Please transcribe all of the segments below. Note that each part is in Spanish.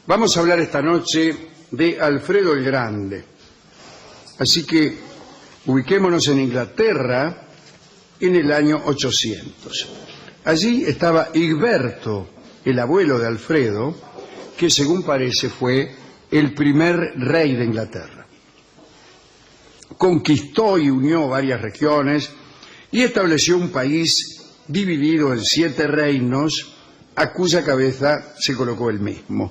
Vamos a hablar esta noche de Alfredo el Grande. Así que ubiquémonos en Inglaterra en el año 800. Allí estaba Egberto, el abuelo de Alfredo, que según parece fue el primer rey de Inglaterra. Conquistó y unió varias regiones y estableció un país dividido en 7 reinos a cuya cabeza se colocó él mismo.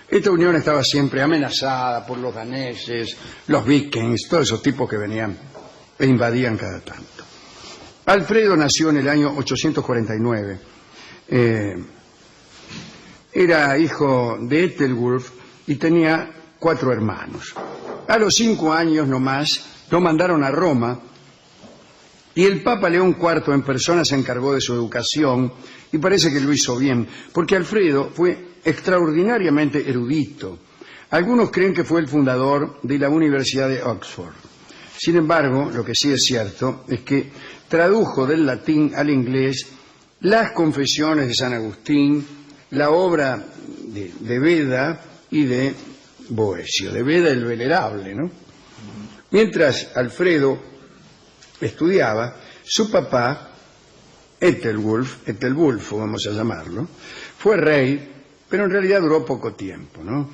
Esta unión estaba siempre amenazada por los daneses, los vikings, todos esos tipos que venían e invadían cada tanto. Alfredo nació en el año 849. Era hijo de Ethelwulf y tenía 4 hermanos. A los 5 años nomás lo mandaron a Roma y el Papa León IV en persona se encargó de su educación y parece que lo hizo bien, porque Alfredo fue extraordinariamente erudito. Algunos creen que fue el fundador de la Universidad de Oxford. Sin embargo, lo que sí es cierto es que tradujo del latín al inglés las Confesiones de San Agustín, la obra de Beda y de Boecio, de Beda el Venerable, ¿no? Mientras Alfredo estudiaba, su papá, Ethelwulf, vamos a llamarlo, fue rey, pero en realidad duró poco tiempo, ¿no?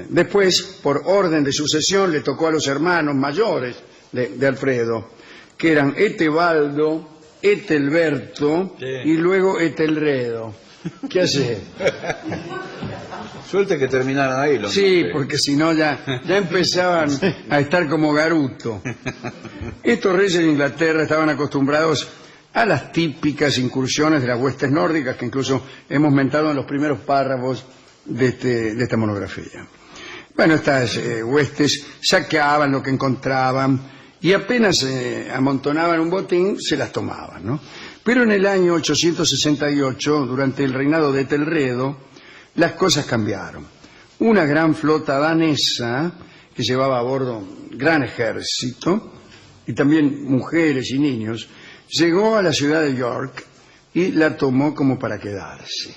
Después, por orden de sucesión, le tocó a los hermanos mayores de Alfredo, que eran Etebaldo, Ethelberto y luego Ethelredo. ¿Qué hace? Suerte que terminaran ahí los Sí, nombres. porque si no ya empezaban a estar como Garuto. Estos reyes de Inglaterra estaban acostumbrados a las típicas incursiones de las huestes nórdicas que incluso hemos mentado en los primeros párrafos de esta monografía. Bueno, estas huestes saqueaban lo que encontraban y apenas amontonaban un botín, se las tomaban, ¿no? Pero en el año 868, durante el reinado de Ethelredo, las cosas cambiaron. Una gran flota danesa, que llevaba a bordo un gran ejército, y también mujeres y niños, llegó a la ciudad de York y la tomó como para quedarse.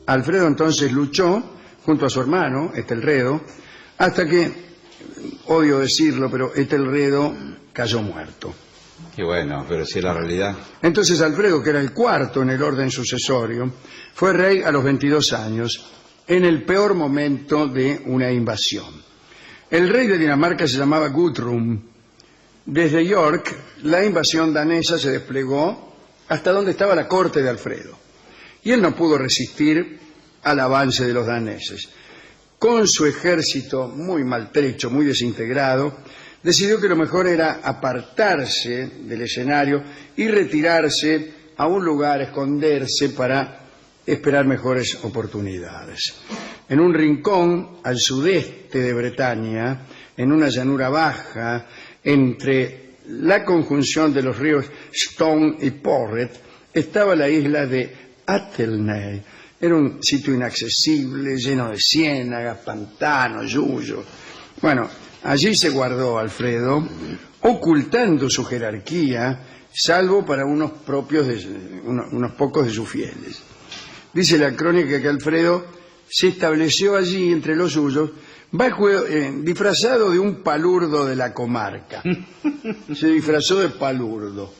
Alfredo entonces luchó junto a su hermano, Ethelredo, hasta que, odio decirlo, pero Ethelredo cayó muerto. Y bueno, pero si es la realidad. Entonces Alfredo, que era el cuarto en el orden sucesorio, fue rey a los 22 años, en el peor momento de una invasión. El rey de Dinamarca se llamaba Guthrum. Desde York, la invasión danesa se desplegó hasta donde estaba la corte de Alfredo. Y él no pudo resistir al avance de los daneses. Con su ejército muy maltrecho, muy desintegrado, decidió que lo mejor era apartarse del escenario y retirarse a un lugar, esconderse para esperar mejores oportunidades. En un rincón al sudeste de Bretaña, en una llanura baja, entre la conjunción de los ríos Stone y Porret, estaba la isla de Athelney. Era un sitio inaccesible, lleno de ciénagas, pantanos, yuyos. Bueno, allí se guardó Alfredo, ocultando su jerarquía, salvo para unos pocos de sus fieles. Dice la crónica que Alfredo se estableció allí entre los suyos, disfrazado de un palurdo de la comarca. Se disfrazó de palurdo.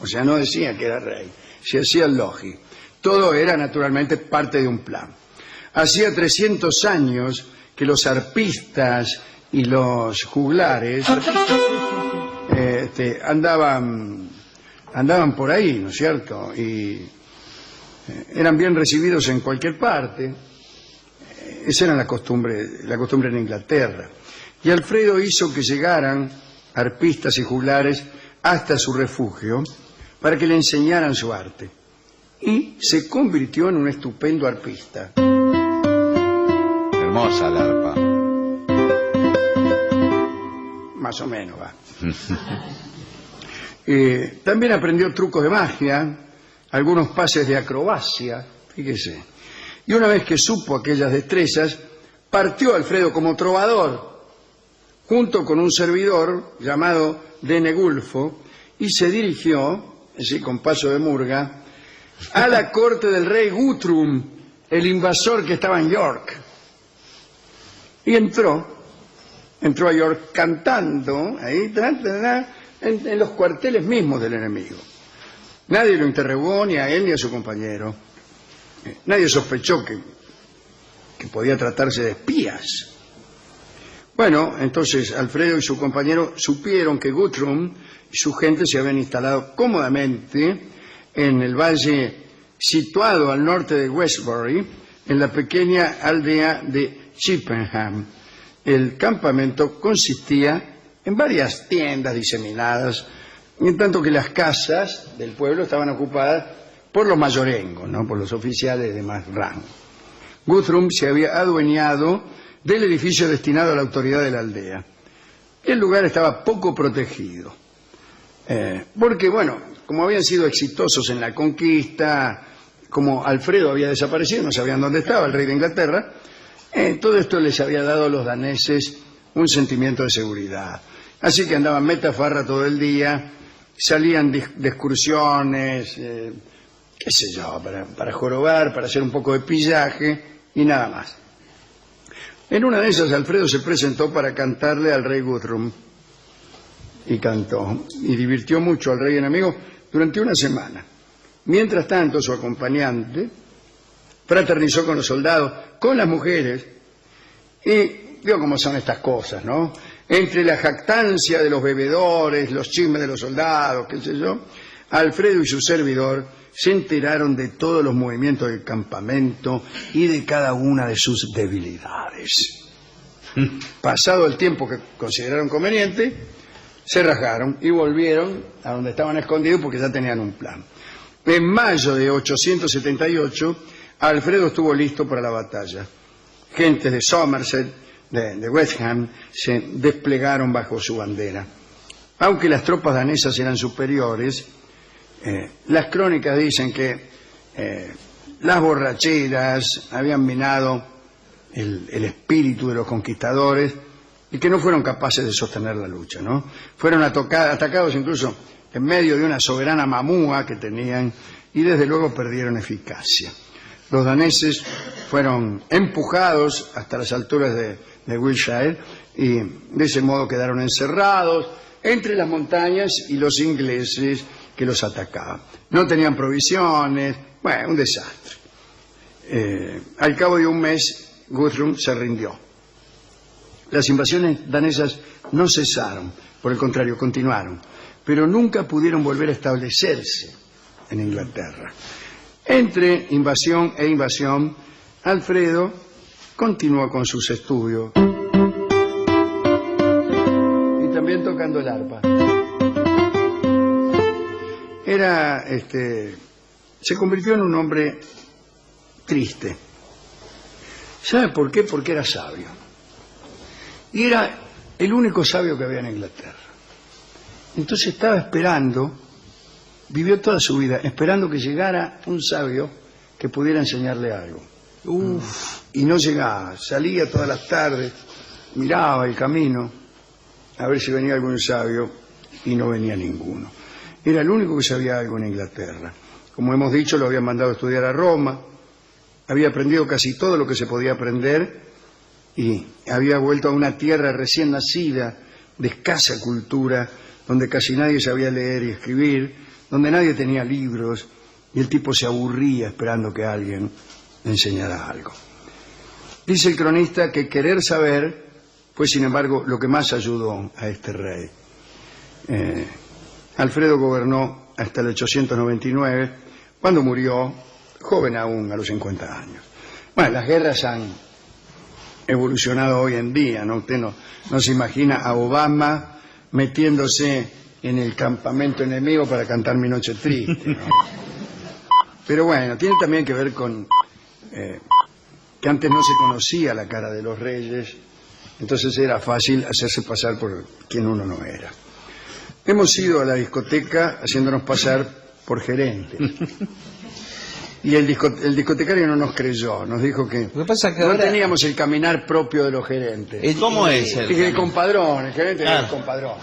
O sea, no decía que era rey, se hacía el logi. Todo era naturalmente parte de un plan. Hacía 300 años que los arpistas y los juglares andaban por ahí, ¿no es cierto? Y eran bien recibidos en cualquier parte. Esa era la costumbre en Inglaterra. Y Alfredo hizo que llegaran arpistas y juglares hasta su refugio para que le enseñaran su arte. Y se convirtió en un estupendo arpista. Hermosa la arpa. Más o menos, va. También aprendió trucos de magia, algunos pases de acrobacia, fíjese. Y una vez que supo aquellas destrezas, partió Alfredo como trovador, junto con un servidor llamado Denegulfo, y se dirigió, así con paso de murga, a la corte del rey Guthrum, el invasor que estaba en York. Y entró a York cantando ahí, en los cuarteles mismos del enemigo. Nadie lo interrogó, ni a él ni a su compañero. Nadie sospechó que podía tratarse de espías. Bueno, entonces Alfredo y su compañero supieron que Guthrum y su gente se habían instalado cómodamente en el valle situado al norte de Westbury, en la pequeña aldea de Chippenham. El campamento consistía en varias tiendas diseminadas, en tanto que las casas del pueblo estaban ocupadas por los mayorengos, ¿no?, por los oficiales de más rango. Guthrum se había adueñado del edificio destinado a la autoridad de la aldea. El lugar estaba poco protegido, porque, bueno, como habían sido exitosos en la conquista, como Alfredo había desaparecido, no sabían dónde estaba el rey de Inglaterra, todo esto les había dado a los daneses un sentimiento de seguridad. Así que andaban metafarra todo el día, salían de excursiones, qué sé yo, para jorobar, para hacer un poco de pillaje y nada más. En una de esas Alfredo se presentó para cantarle al rey Guthrum y cantó y divirtió mucho al rey enemigo durante una semana. Mientras tanto, su acompañante fraternizó con los soldados, con las mujeres, y vio cómo son estas cosas, ¿no? Entre la jactancia de los bebedores, los chismes de los soldados, qué sé yo, Alfredo y su servidor se enteraron de todos los movimientos del campamento y de cada una de sus debilidades. Pasado el tiempo que consideraron conveniente, se rajaron y volvieron a donde estaban escondidos porque ya tenían un plan. En mayo de 878, Alfredo estuvo listo para la batalla. Gentes de Somerset, de West Ham, se desplegaron bajo su bandera. Aunque las tropas danesas eran superiores, las crónicas dicen que las borracheras habían minado el espíritu de los conquistadores y que no fueron capaces de sostener la lucha, ¿no? Fueron atacados incluso en medio de una soberana mamúa que tenían y desde luego perdieron eficacia. Los daneses fueron empujados hasta las alturas de Wiltshire y de ese modo quedaron encerrados entre las montañas y los ingleses que los atacaban. No tenían provisiones, bueno, un desastre. Al cabo de un mes, Guthrum se rindió. Las invasiones danesas no cesaron, por el contrario, continuaron, pero nunca pudieron volver a establecerse en Inglaterra. Entre invasión e invasión, Alfredo continuó con sus estudios y también tocando el arpa. Se convirtió en un hombre triste. ¿Sabe por qué? Porque era sabio. Y era el único sabio que había en Inglaterra. Entonces estaba esperando, vivió toda su vida esperando que llegara un sabio que pudiera enseñarle algo. Y no llegaba, salía todas las tardes, miraba el camino a ver si venía algún sabio y no venía ninguno. Era el único que sabía algo en Inglaterra. Como hemos dicho, lo habían mandado a estudiar a Roma, había aprendido casi todo lo que se podía aprender y había vuelto a una tierra recién nacida, de escasa cultura, donde casi nadie sabía leer y escribir, donde nadie tenía libros y el tipo se aburría esperando que alguien le enseñara algo. Dice el cronista que querer saber fue, sin embargo, lo que más ayudó a este rey. Alfredo gobernó hasta el 899, cuando murió, joven aún, a los 50 años. Bueno, las guerras han evolucionado hoy en día, ¿no? Usted no se imagina a Obama metiéndose en el campamento enemigo para cantar Mi Noche Triste, ¿no? Pero bueno, tiene también que ver con que antes no se conocía la cara de los reyes, entonces era fácil hacerse pasar por quien uno no era. Hemos ido a la discoteca haciéndonos pasar por gerentes. Y el discotecario no nos creyó, nos dijo que no teníamos el caminar propio de los gerentes. ¿Cómo es? El compadrón, el gerente era el compadrón.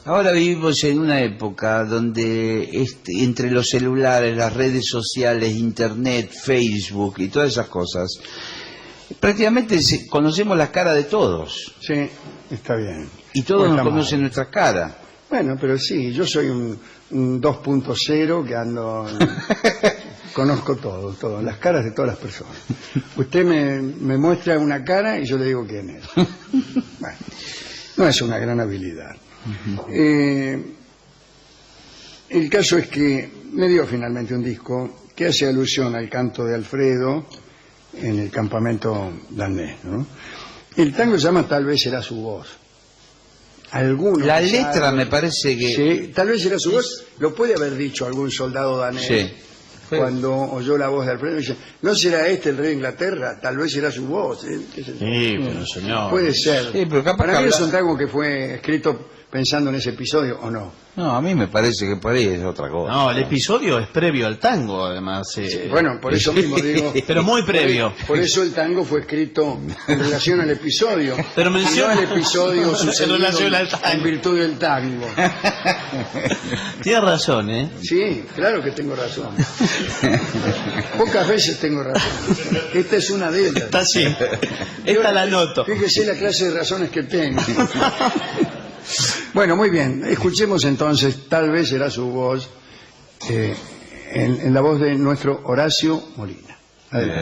Ahora vivimos en una época donde entre los celulares, las redes sociales, internet, Facebook y todas esas cosas, prácticamente conocemos las caras de todos. Sí, está bien. Y todos O nos está conocen mal. nuestras caras. Bueno, pero sí, yo soy un 2.0 que ando... Conozco todo, las caras de todas las personas. Usted me muestra una cara y yo le digo quién es. Bueno, no es una gran habilidad. El caso es que me dio finalmente un disco que hace alusión al canto de Alfredo en el campamento danés, ¿no? El tango se llama Tal vez será su voz. Algunos La que letra saben- me parece que... Sí, tal vez será su voz, lo puede haber dicho algún soldado danés. Sí. Cuando oyó la voz de Alfredo, dice, ¿no será este el rey de Inglaterra? Tal vez será su voz. ¿Qué sé yo? Sí, pero señor. Puede ser. Sí, pero capaz Para que mí es habla- un tango que fue escrito pensando en ese episodio, ¿o no? No, a mí me parece que por ahí es otra cosa. No, el episodio es previo al tango, además. Bueno, por eso mismo digo... Pero muy previo. Por eso el tango fue escrito en relación al episodio. Pero y menciona- no al episodio En sucedido relación al tango. en virtud del tango. Tiene razón, ¿eh? Sí, claro que tengo razón. Pocas veces tengo razón. Esta es una de ellas. Está así. Esta la noto. Fíjese la clase de razones que tengo. Bueno, muy bien. Escuchemos entonces, tal vez será su voz, en la voz de nuestro Horacio Molina. Adelante.